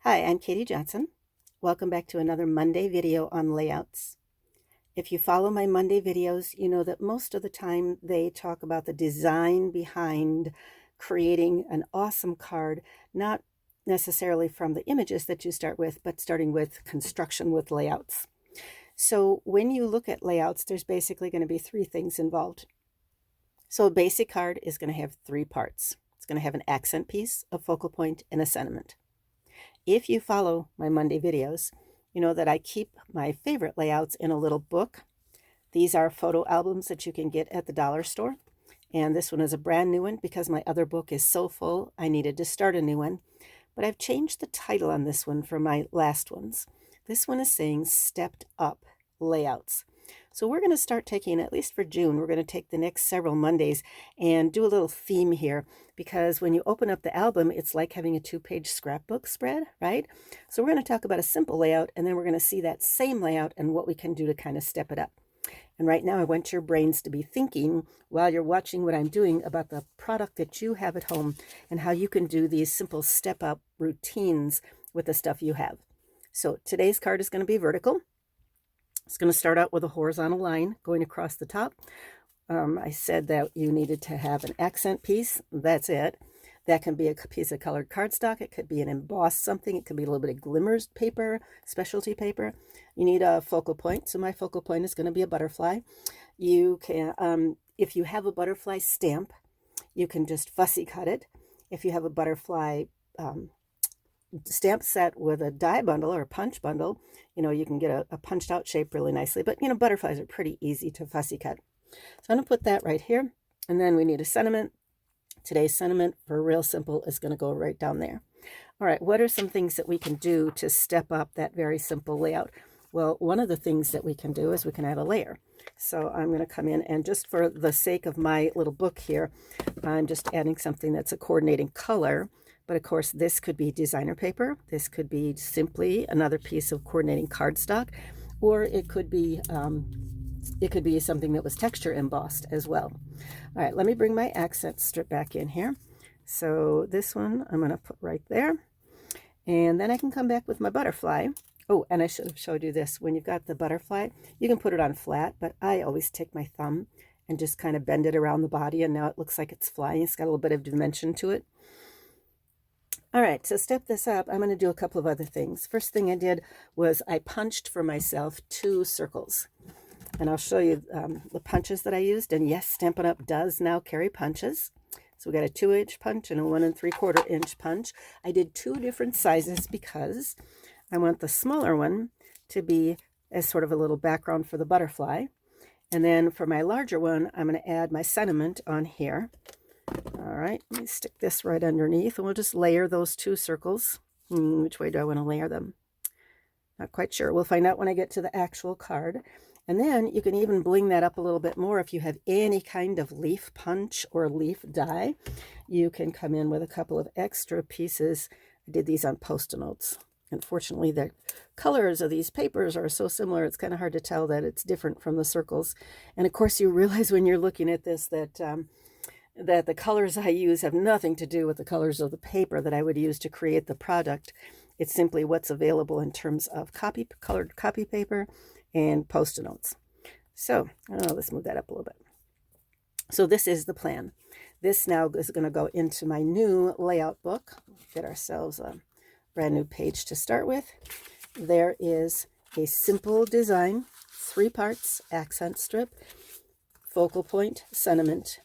Hi, I'm Katie Johnson. Welcome back to another Monday video on layouts. If you follow my Monday videos, you know that most of the time they talk about the design behind creating an awesome card, not necessarily from the images that you start with, but starting with construction with layouts. So when you look at layouts, there's basically going to be three things involved. So a basic card is going to have three parts. It's going to have an accent piece, a focal point, and a sentiment. If you follow my Monday videos, you know that I keep my favorite layouts in a little book. These are photo albums that you can get at the dollar store. And this one is a brand new one because my other book is so full, I needed to start a new one. But I've changed the title on this one from my last ones. This one is saying Stepped Up Layouts. So we're going to start taking, at least for June, we're going to take the next several Mondays and do a little theme here, because when you open up the album, it's like having a 2-page scrapbook spread, right? So we're going to talk about a simple layout, and then we're going to see that same layout and what we can do to kind of step it up. And right now I want your brains to be thinking while you're watching what I'm doing about the product that you have at home and how you can do these simple step-up routines with the stuff you have. So today's card is going to be vertical. It's going to start out with a horizontal line going across the top. I said that you needed to have an accent piece. That's it. That can be a piece of colored cardstock. It could be an embossed something. It could be a little bit of glimmers paper, specialty paper. You need a focal point. So my focal point is going to be a butterfly. You can, if you have a butterfly stamp, you can just fussy cut it. If you have a butterfly stamp set with a die bundle or a punch bundle, you know, you can get a punched out shape really nicely. But, you know, butterflies are pretty easy to fussy cut. So I'm going to put that right here. And then we need a sentiment. Today's sentiment, for real simple, is going to go right down there. All right, what are some things that we can do to step up that very simple layout? Well, one of the things that we can do is we can add a layer. So I'm going to come in, and just for the sake of my little book here, I'm just adding something that's a coordinating color. But of course, this could be designer paper. This could be simply another piece of coordinating cardstock, or it could be something that was texture embossed as well. All right, let me bring my accent strip back in here. So this one I'm going to put right there. And then I can come back with my butterfly. Oh, and I should have showed you this. When you've got the butterfly, you can put it on flat, but I always take my thumb and just kind of bend it around the body, and now it looks like it's flying. It's got a little bit of dimension to it. All right, to step this up, I'm going to do a couple of other things. First thing I did was I punched for myself 2 circles. And I'll show you the punches that I used. And yes, Stampin' Up! Does now carry punches. So we got a 2-inch punch and a 1 3/4-inch punch. I did 2 different sizes because I want the smaller one to be as sort of a little background for the butterfly. And then for my larger one, I'm going to add my sentiment on here. All right, let me stick this right underneath, and we'll just layer those 2 circles. Which way do I want to layer them? Not quite sure. We'll find out when I get to the actual card. And then you can even bling that up a little bit more if you have any kind of leaf punch or leaf die. You can come in with a couple of extra pieces. I did these on Post-it notes. Unfortunately, the colors of these papers are so similar, it's kind of hard to tell that it's different from the circles. And of course, you realize when you're looking at this that the colors I use have nothing to do with the colors of the paper that I would use to create the product. It's simply what's available in terms of colored copy paper and Post-it notes. So let's move that up a little bit. So this is the plan. This now is going to go into my new layout book. Get ourselves a brand new page to start with. There is a simple design, 3 parts, accent strip, focal point, sentiment,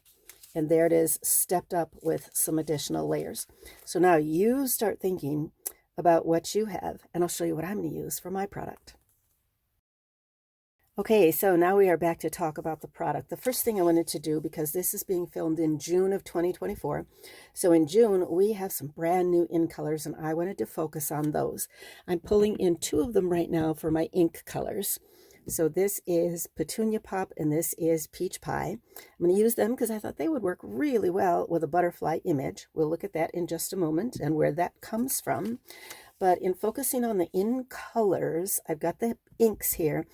and there it is, stepped up with some additional layers. So now you start thinking about what you have, and I'll show you what I'm going to use for my product. Okay, so now we are back to talk about the product. The first thing I wanted to do, because this is being filmed in June of 2024, so in June we have some brand new in colors, and I wanted to focus on those. I'm pulling in 2 of them right now for my ink colors. So this is Petunia Pop and this is Peach Pie. I'm going to use them because I thought they would work really well with a butterfly image. We'll look at that in just a moment and where that comes from. But in focusing on the in colors, I've got the inks here.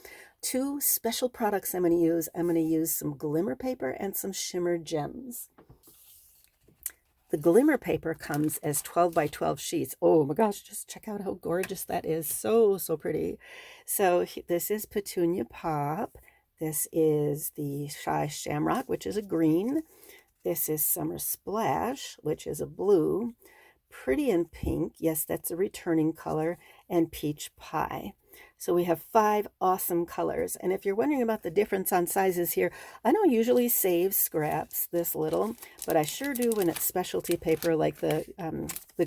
2 special products I'm going to use. I'm going to use some glimmer paper and some shimmer gems. The glimmer paper comes as 12 by 12 sheets. Oh my gosh, just check out how gorgeous that is. So, so pretty. So this is Petunia Pop. This is the Shy Shamrock, which is a green. This is Summer Splash, which is a blue. Pretty in Pink, yes, that's a returning color, and Peach Pie. So we have 5 awesome colors. And if you're wondering about the difference on sizes here, I don't usually save scraps this little, but I sure do when it's specialty paper like the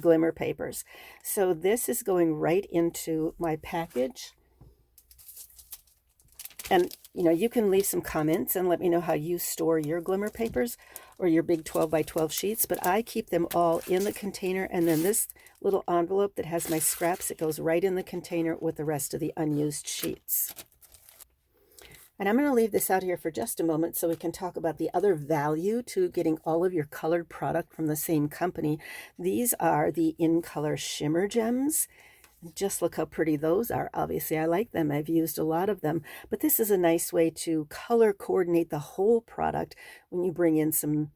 glimmer papers. So this is going right into my package. And, you know, you can leave some comments and let me know how you store your glimmer papers or your big 12 by 12 sheets, but I keep them all in the container, and then this little envelope that has my scraps, it goes right in the container with the rest of the unused sheets. And I'm going to leave this out here for just a moment so we can talk about the other value to getting all of your colored product from the same company. These are the In Color Shimmer Gems. Just look how pretty those are. Obviously, I like them. I've used a lot of them. But this is a nice way to color coordinate the whole product when you bring in some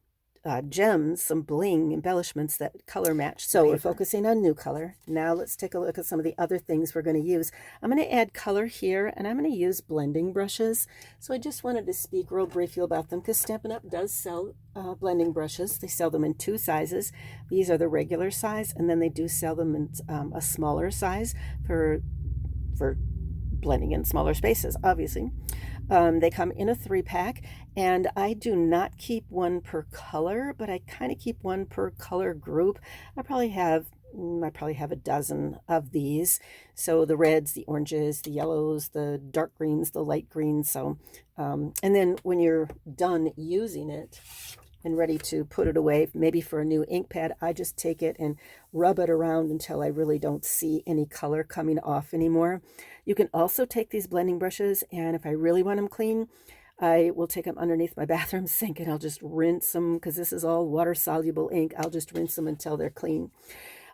gems, some bling embellishments that color match. So we're focusing on new color. Now let's take a look at some of the other things we're going to use. I'm going to add color here, and I'm going to use blending brushes. So I just wanted to speak real briefly about them because Stampin' Up! Does sell blending brushes. They sell them in 2 sizes. These are the regular size, and then they do sell them in a smaller size for blending in smaller spaces, obviously. They come in a 3-pack, and I do not keep one per color, but I kind of keep one per color group. I probably have a dozen of these. So the reds, the oranges, the yellows, the dark greens, the light greens. So, and then when you're done using it and ready to put it away, maybe for a new ink pad, I just take it and rub it around until I really don't see any color coming off anymore. You can also take these blending brushes, and if I really want them clean, I will take them underneath my bathroom sink and I'll just rinse them, because this is all water-soluble ink. I'll just rinse them until they're clean.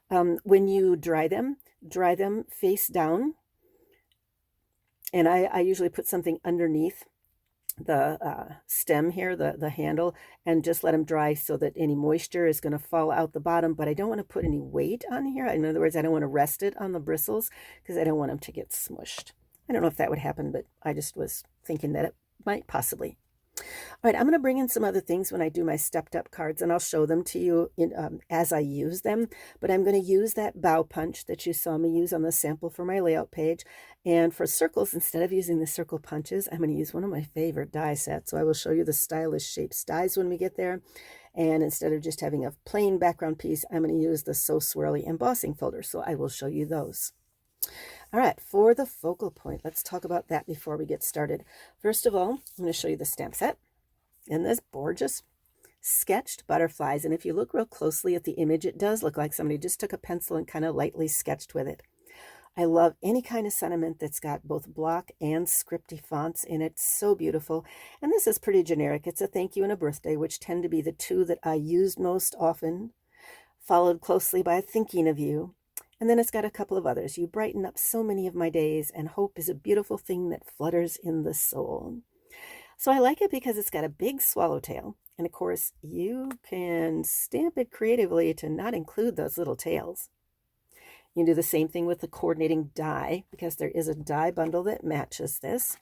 When you dry them face down, and I usually put something underneath the stem here, the handle, and just let them dry so that any moisture is going to fall out the bottom, but I don't want to put any weight on here. In other words, I don't want to rest it on the bristles because I don't want them to get smushed. I don't know if that would happen, but I just was thinking that it might possibly. All right, I'm going to bring in some other things when I do my stepped up cards, and I'll show them to you as I use them. But I'm going to use that bow punch that you saw me use on the sample for my layout page. And for circles, instead of using the circle punches, I'm going to use one of my favorite die sets. So I will show you the stylish shapes dies when we get there. And instead of just having a plain background piece, I'm going to use the So Swirly embossing folder. So I will show you those. All right, for the focal point, let's talk about that before we get started. First of all, I'm going to show you the stamp set and this gorgeous sketched butterflies. And if you look real closely at the image, it does look like somebody just took a pencil and kind of lightly sketched with it. I love any kind of sentiment that's got both block and scripty fonts in it. So beautiful. And this is pretty generic. It's a thank you and a birthday, which tend to be the 2 that I used most often, followed closely by thinking of you. And then it's got a couple of others. You brighten up so many of my days, and hope is a beautiful thing that flutters in the soul. So I like it because it's got a big swallowtail. And of course, you can stamp it creatively to not include those little tails. You can do the same thing with the coordinating die, because there is a die bundle that matches this.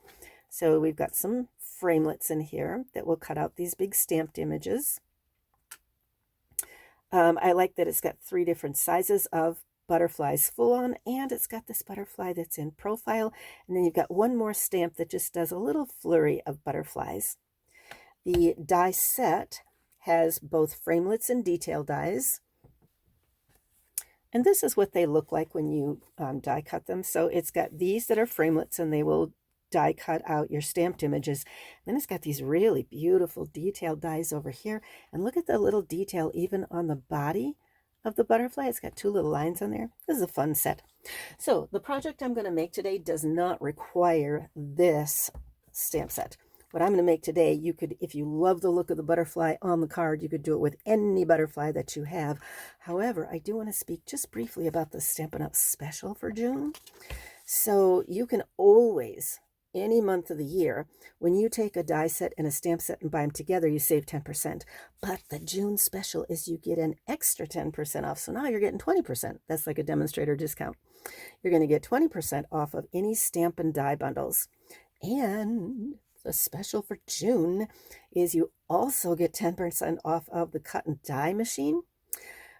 So we've got some framelets in here that will cut out these big stamped images. I like that it's got 3 different sizes of butterflies full on, and it's got this butterfly that's in profile, and then you've got one more stamp that just does a little flurry of butterflies. The die set has both framelets and detail dies, and this is what they look like when you die cut them. So it's got these that are framelets, and they will die cut out your stamped images. Then it's got these really beautiful detailed dies over here, and look at the little detail even on the body of the butterfly. It's got 2 little lines on there. This is a fun set. So the project I'm going to make today does not require this stamp set. What I'm going to make today, you could, if you love the look of the butterfly on the card, you could do it with any butterfly that you have. However, I do want to speak just briefly about the Stampin' Up! Special for June. So you can always any month of the year, when you take a die set and a stamp set and buy them together, you save 10%. But the June special is you get an extra 10% off. So now you're getting 20%. That's like a demonstrator discount. You're going to get 20% off of any stamp and die bundles. And the special for June is you also get 10% off of the cut and die machine,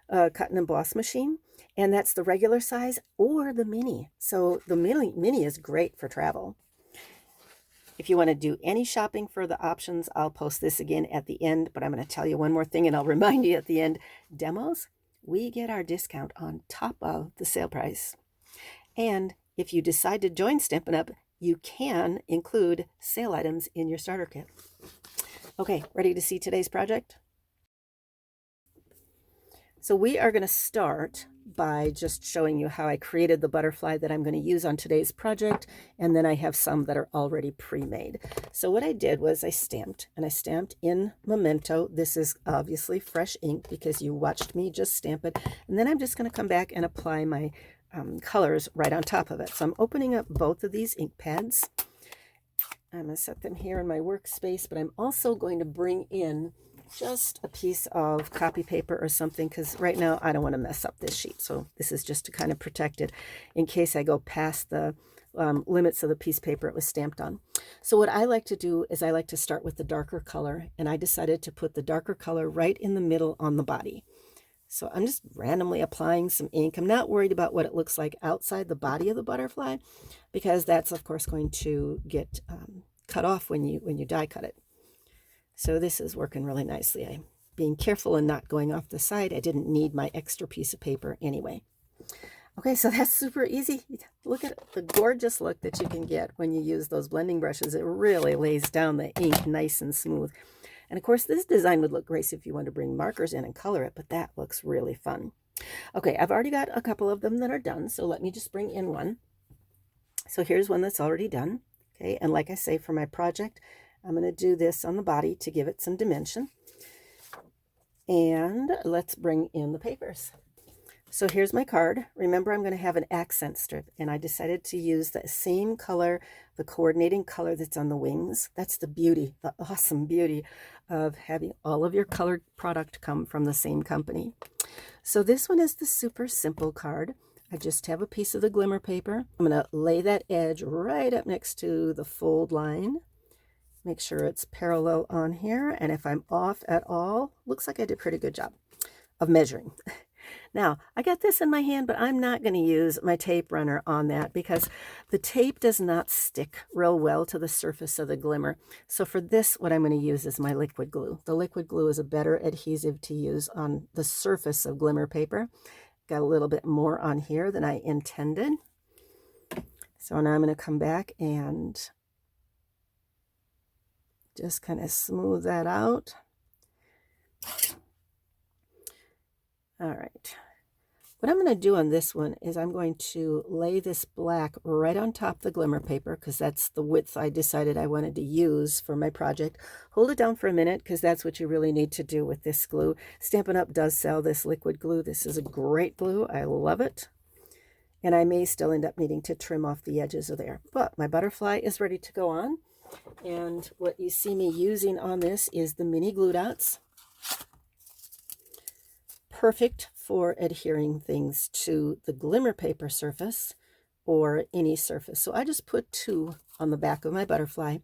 cut and emboss machine. And that's the regular size or the mini. So the mini is great for travel. If you want to do any shopping for the options, I'll post this again at the end, but I'm going to tell you one more thing and I'll remind you at the end. Demos, we get our discount on top of the sale price. And if you decide to join Stampin' Up, you can include sale items in your starter kit. Okay, ready to see today's project? So we are going to start by just showing you how I created the butterfly that I'm going to use on today's project, and then I have some that are already pre-made. So what I did was I stamped in Memento. This is obviously fresh ink because you watched me just stamp it, and then I'm just going to come back and apply my colors right on top of it. So I'm opening up both of these ink pads. I'm going to set them here in my workspace, but I'm also going to bring in just a piece of copy paper or something, because right now I don't want to mess up this sheet. So this is just to kind of protect it in case I go past the limits of the piece of paper it was stamped on. So what I like to do is I like to start with the darker color, and I decided to put the darker color right in the middle on the body. So I'm just randomly applying some ink. I'm not worried about what it looks like outside the body of the butterfly, because that's of course going to get cut off when you die cut it. So this is working really nicely. I'm being careful and not going off the side. I didn't need my extra piece of paper anyway. Okay, so that's super easy. Look at the gorgeous look that you can get when you use those blending brushes. It really lays down the ink nice and smooth. And of course, this design would look great if you want to bring markers in and color it, but that looks really fun. Okay, I've already got a couple of them that are done, so let me just bring in one. So here's one that's already done. Okay, and like I say, for my project, I'm going to do this on the body to give it some dimension. And let's bring in the papers. So here's my card. Remember, I'm going to have an accent strip, and I decided to use the same color, the coordinating color that's on the wings. That's the beauty, the awesome beauty of having all of your colored product come from the same company. So this one is the super simple card. I just have a piece of the glimmer paper. I'm going to lay that edge right up next to the fold line. Make sure it's parallel on here, and if I'm off at all, looks like I did a pretty good job of measuring. Now, I got this in my hand, but I'm not going to use my tape runner on that because the tape does not stick real well to the surface of the glimmer. So for this, what I'm going to use is my liquid glue. The liquid glue is a better adhesive to use on the surface of glimmer paper. Got a little bit more on here than I intended. So now I'm going to come back and just kind of smooth that out. All right. What I'm going to do on this one is I'm going to lay this black right on top of the glimmer paper because that's the width I decided I wanted to use for my project. Hold it down for a minute because that's what you really need to do with this glue. Stampin' Up! Does sell this liquid glue. This is a great glue. I love it. And I may still end up needing to trim off the edges of there. But my butterfly is ready to go on. And what you see me using on this is the mini glue dots. Perfect for adhering things to the glimmer paper surface or any surface. So I just put 2 on the back of my butterfly,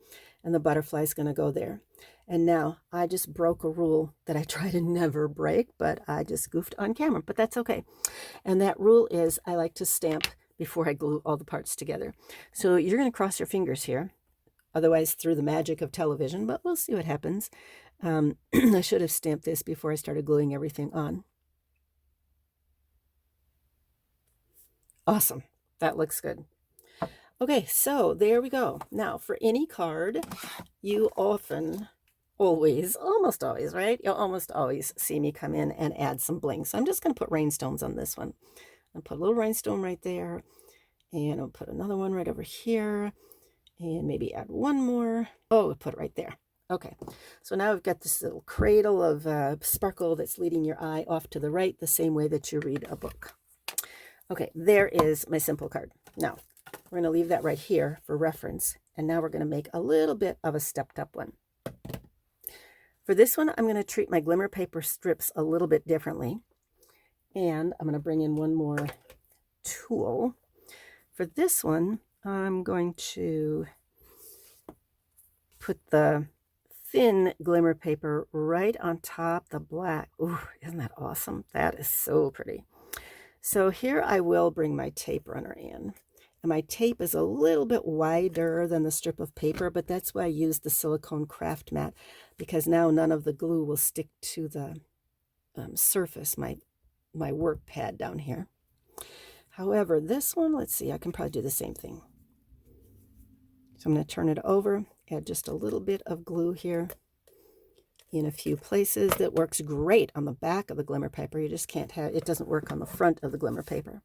and the butterfly is going to go there. And now I just broke a rule that I try to never break, but I just goofed on camera, but that's okay. And that rule is I like to stamp before I glue all the parts together. So you're going to cross your fingers here. Otherwise, through the magic of television, but we'll see what happens. I should have stamped this before I started gluing everything on. Awesome. That looks good. Okay, so there we go. Now, for any card, you almost always, right? You'll almost always see me come in and add some bling. So I'm just going to put rhinestones on this one. I'll put a little rhinestone right there, and I'll put another one right over here. And maybe add one more. Oh, put it right there. Okay, so now I've got this little cradle of sparkle that's leading your eye off to the right, the same way that you read a book. Okay, there is my simple card. Now, We're going to leave that right here for reference. And now we're going to make a little bit of a stepped up one. For this one, I'm going to treat my glimmer paper strips a little bit differently. And I'm going to bring in one more tool. For this one, I'm going to put the thin glimmer paper right on top the black. Ooh, isn't that awesome? That is so pretty. So here I will bring my tape runner in. And my tape is a little bit wider than the strip of paper, but that's why I used the silicone craft mat, because now none of the glue will stick to the surface, my work pad down here. However, this one, let's see, I can probably do the same thing. So I'm going to turn it over, add just a little bit of glue here in a few places. That works great on the back of the glimmer paper. You just can't have, it doesn't work on the front of the glimmer paper.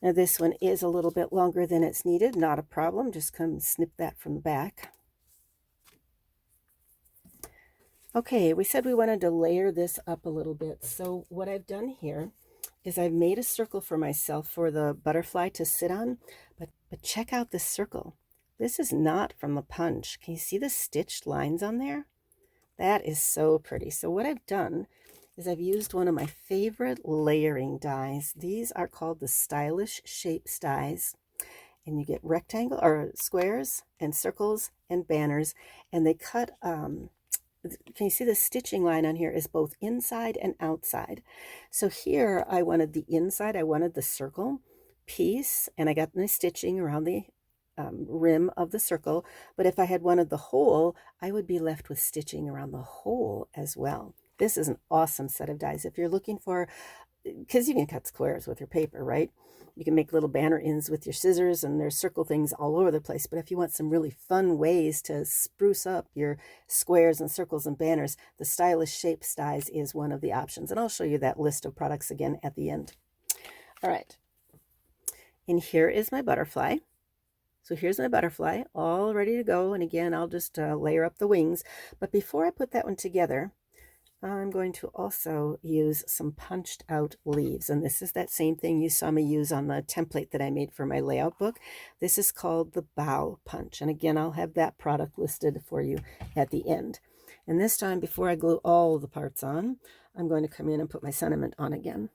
Now this one is a little bit longer than it's needed, not a problem. Just come snip that from the back. Okay, we said we wanted to layer this up a little bit. So what I've done here is I've made a circle for myself for the butterfly to sit on, but check out this circle. This is not from the punch. Can you see the stitched lines on there? That is so pretty. So what I've done is I've used one of my favorite layering dies. These are called the Stylish Shapes dies. And you get rectangle or squares and circles and banners, and they cut, can you see the stitching line on here is both inside and outside. So here I wanted the inside, I wanted the circle piece, and I got my stitching around the rim of the circle. But if I had wanted the hole, I would be left with stitching around the hole as well. This is an awesome set of dies. If you're looking for, because you can cut squares with your paper, right? You can make little banner ends with your scissors, and there's circle things all over the place. But if you want some really fun ways to spruce up your squares and circles and banners, the Stylish Shapes dies is one of the options. And I'll show you that list of products again at the end. All right. And here is my butterfly. So here's my butterfly all ready to go. And again, I'll just layer up the wings. But before I put that one together, I'm going to also use some punched out leaves. And this is that same thing you saw me use on the template that I made for my layout book. This is called the bow punch. And again, I'll have that product listed for you at the end. And this time, before I glue all the parts on, I'm going to come in and put my sentiment on again.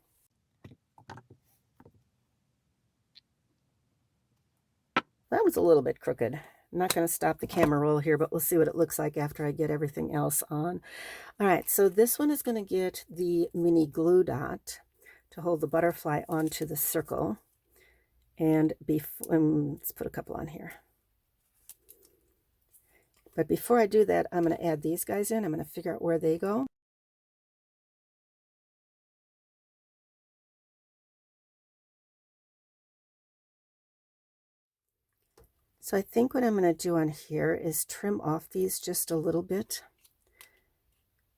That was a little bit crooked. I'm not going to stop the camera roll here, but we'll see what it looks like after I get everything else on. All right, so this one is going to get the mini glue dot to hold the butterfly onto the circle. And let's put a couple on here. But before I do that, I'm going to add these guys in. I'm going to figure out where they go. So I think what I'm going to do on here is trim off these just a little bit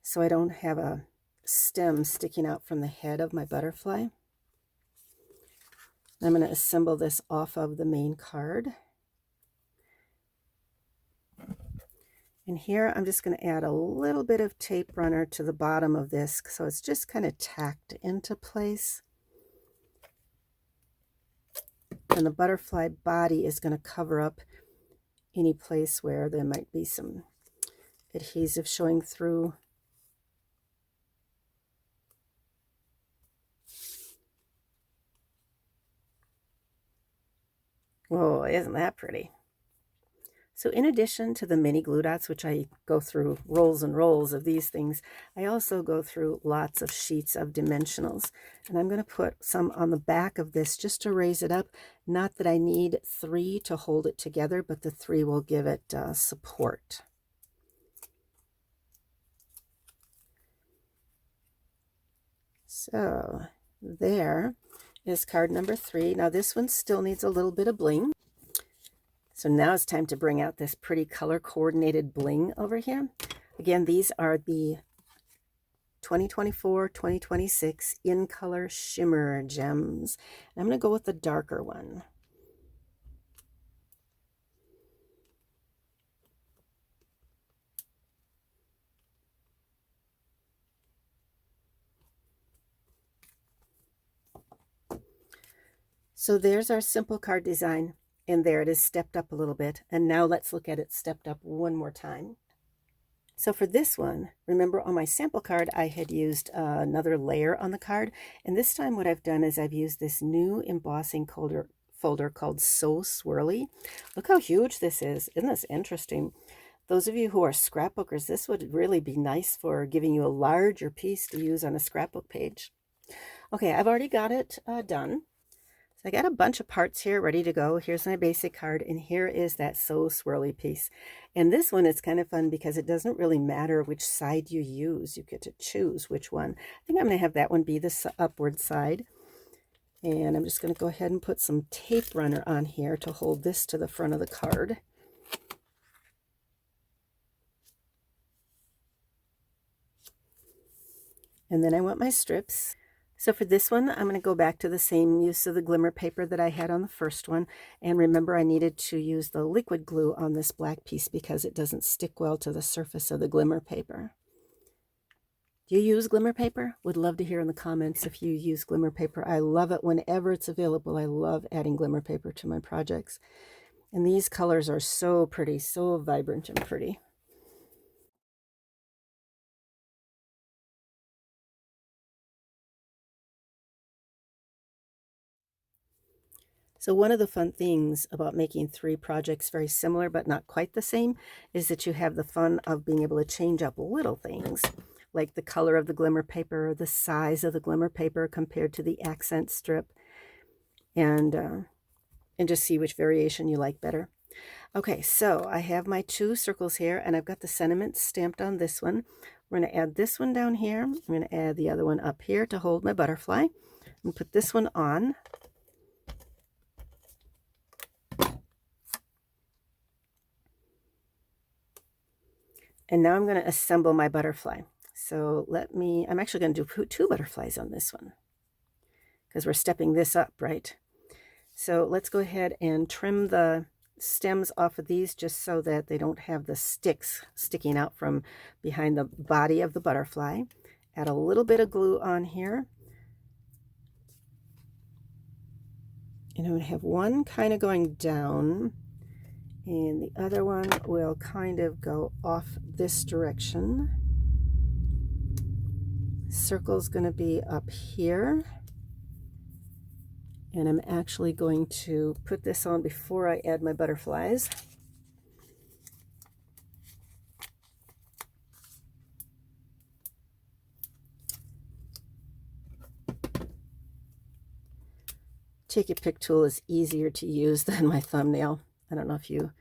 so I don't have a stem sticking out from the head of my butterfly. I'm going to assemble this off of the main card. And here I'm just going to add a little bit of tape runner to the bottom of this so it's just kind of tacked into place. And the butterfly body is going to cover up any place where there might be some adhesive showing through. Whoa, isn't that pretty? So in addition to the mini glue dots, which I go through rolls and rolls of these things, I also go through lots of sheets of dimensionals. And I'm going to put some on the back of this just to raise it up. Not that I need 3 to hold it together, but the 3 will give it support. So there is card number 3. Now this one still needs a little bit of bling. So now it's time to bring out this pretty color coordinated bling over here. Again, these are the 2024-2026 in color shimmer gems. And I'm going to go with the darker one. So there's our simple card design, and there it is stepped up a little bit. And now let's look at it stepped up one more time. So for this one, remember on my sample card, I had used another layer on the card. And this time what I've done is I've used this new embossing folder called So Swirly. Look how huge this is. Isn't this interesting? Those of you who are scrapbookers, this would really be nice for giving you a larger piece to use on a scrapbook page. Okay, I've already got it done. So I got a bunch of parts here ready to go. Here's my basic card, and here is that So Swirly piece. And this one is kind of fun because it doesn't really matter which side you use. You get to choose which one. I think I'm going to have that one be the upward side. And I'm just going to go ahead and put some tape runner on here to hold this to the front of the card. And then I want my strips. So for this one, I'm going to go back to the same use of the glimmer paper that I had on the first one. And remember, I needed to use the liquid glue on this black piece because it doesn't stick well to the surface of the glimmer paper. Do you use glimmer paper? Would love to hear in the comments if you use glimmer paper. I love it whenever it's available. I love adding glimmer paper to my projects. And these colors are so pretty, so vibrant and pretty. So one of the fun things about making 3 projects very similar but not quite the same is that you have the fun of being able to change up little things, like the color of the glimmer paper, the size of the glimmer paper compared to the accent strip, and just see which variation you like better. Okay, so I have my 2 circles here, and I've got the sentiments stamped on this one. We're going to add this one down here. I'm going to add the other one up here to hold my butterfly, and put this one on. And now I'm going to assemble my butterfly. So I'm actually going to do 2 butterflies on this one because we're stepping this up, right? So let's go ahead and trim the stems off of these just so that they don't have the sticks sticking out from behind the body of the butterfly. Add a little bit of glue on here. And I'm going to have one kind of going down, and the other one will kind of go off this direction. Circle's going to be up here. And I'm actually going to put this on before I add my butterflies. Take a Pick tool is easier to use than my thumbnail. I don't know if you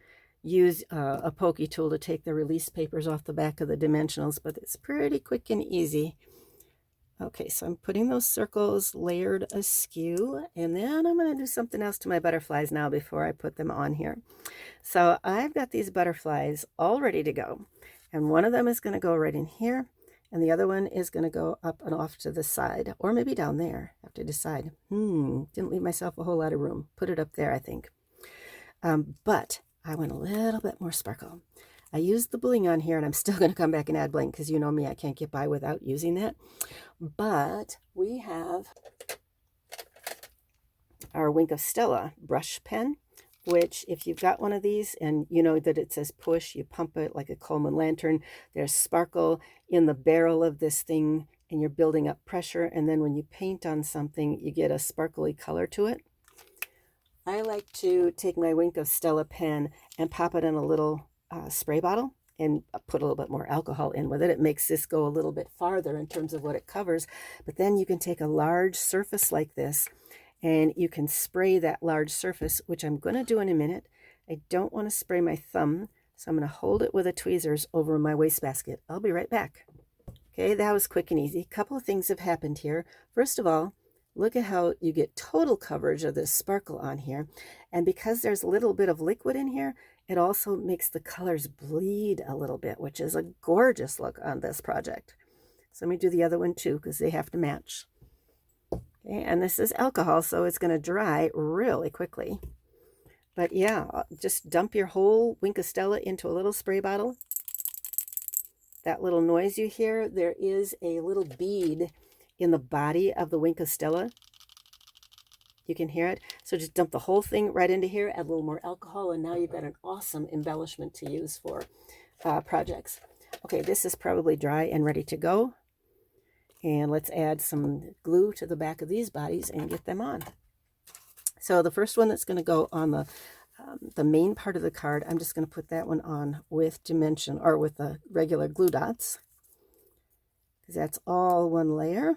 use a pokey tool to take the release papers off the back of the dimensionals, but it's pretty quick and easy. Okay, so I'm putting those circles layered askew, and then I'm going to do something else to my butterflies now before I put them on here. So I've got these butterflies all ready to go, and one of them is going to go right in here, and the other one is going to go up and off to the side, or maybe down there. I have to decide. Didn't leave myself a whole lot of room. Put it up there, I think. But I want a little bit more sparkle. I used the bling on here, and I'm still going to come back and add bling because you know me, I can't get by without using that. But we have our Wink of Stella brush pen, which if you've got one of these and you know that it says push, you pump it like a Coleman lantern. There's sparkle in the barrel of this thing, and you're building up pressure. And then when you paint on something, you get a sparkly color to it. I like to take my Wink of Stella pen and pop it in a little spray bottle and put a little bit more alcohol in with it. It makes this go a little bit farther in terms of what it covers. But then you can take a large surface like this and you can spray that large surface, which I'm going to do in a minute. I don't want to spray my thumb, so I'm going to hold it with the tweezers over my wastebasket. I'll be right back. Okay, that was quick and easy. A couple of things have happened here. First of all, look at how you get total coverage of this sparkle on here. And because there's a little bit of liquid in here, it also makes the colors bleed a little bit, which is a gorgeous look on this project. So let me do the other one too, because they have to match. Okay, and this is alcohol, so it's going to dry really quickly. But yeah, just dump your whole Wink of Stella into a little spray bottle. That little noise you hear, there is a little bead in the body of the Wink of Stella. You can hear it. So just dump the whole thing right into here, add a little more alcohol, and now you've got an awesome embellishment to use for projects. Okay, this is probably dry and ready to go. And let's add some glue to the back of these bodies and get them on. So the first one that's going to go on the main part of the card, I'm just going to put that one on with dimension, or with the regular glue dots, because that's all one layer.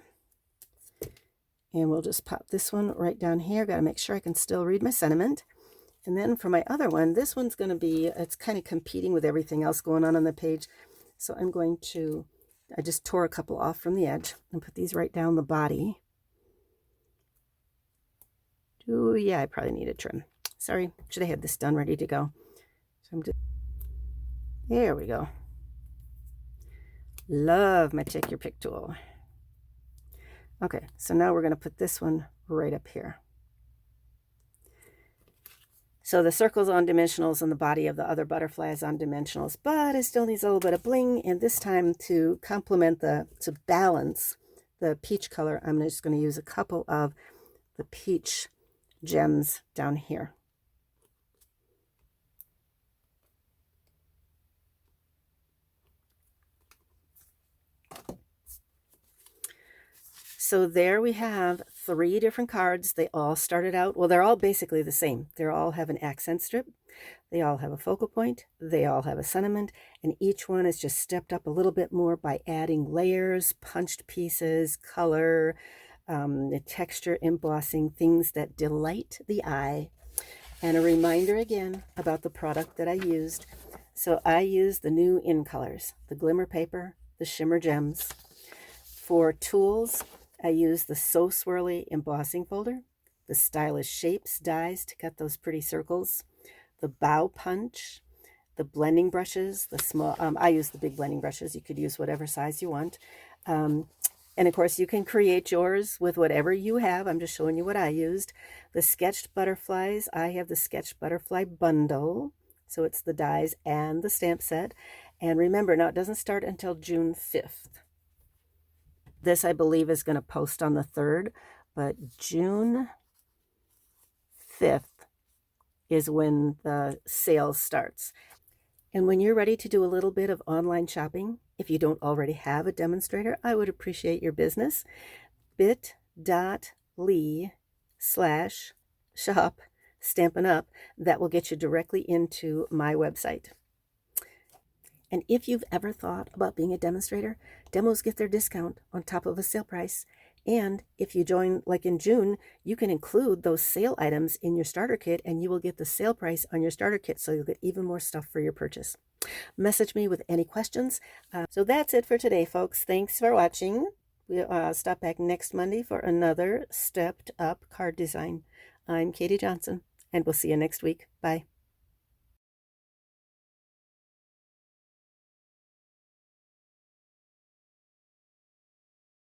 And we'll just pop this one right down here. Got to make sure I can still read my sentiment. And then for my other one, this one's going to be, it's kind of competing with everything else going on the page. So I'm going to, I just tore a couple off from the edge and put these right down the body. Oh yeah, I probably need a trim. Sorry, should have had this done ready to go. So I'm just, there we go. Love my Take Your Pick tool. Okay, so now we're going to put this one right up here. So the circle's on dimensionals and the body of the other butterfly is on dimensionals, but it still needs a little bit of bling. And this time, to complement to balance the peach color, I'm just going to use a couple of the peach gems down here. So there we have 3 different cards. They all started out, well, they're all basically the same. They all have an accent strip. They all have a focal point. They all have a sentiment. And each one is just stepped up a little bit more by adding layers, punched pieces, color, the texture, embossing, things that delight the eye. And a reminder again about the product that I used. So I used the new In Colors, the glimmer paper, the shimmer gems. For tools, I use the So Swirly embossing folder, the stylish shapes dies to cut those pretty circles, the bow punch, the blending brushes, the small, I use the big blending brushes. You could use whatever size you want. And of course you can create yours with whatever you have. I'm just showing you what I used. The sketched butterflies, I have the sketched butterfly bundle. So it's the dies and the stamp set. And remember, now it doesn't start until June 5th. This, I believe, is going to post on the 3rd, but June 5th is when the sale starts. And when you're ready to do a little bit of online shopping, if you don't already have a demonstrator, I would appreciate your business. bit.ly/shop Stampin'Up. That will get you directly into my website. And if you've ever thought about being a demonstrator, demos get their discount on top of a sale price. And if you join, like in June, you can include those sale items in your starter kit and you will get the sale price on your starter kit, so you'll get even more stuff for your purchase. Message me with any questions. So that's it for today, folks. Thanks for watching. We'll stop back next Monday for another stepped up card design. I'm Katie Johnson, and we'll see you next week. Bye.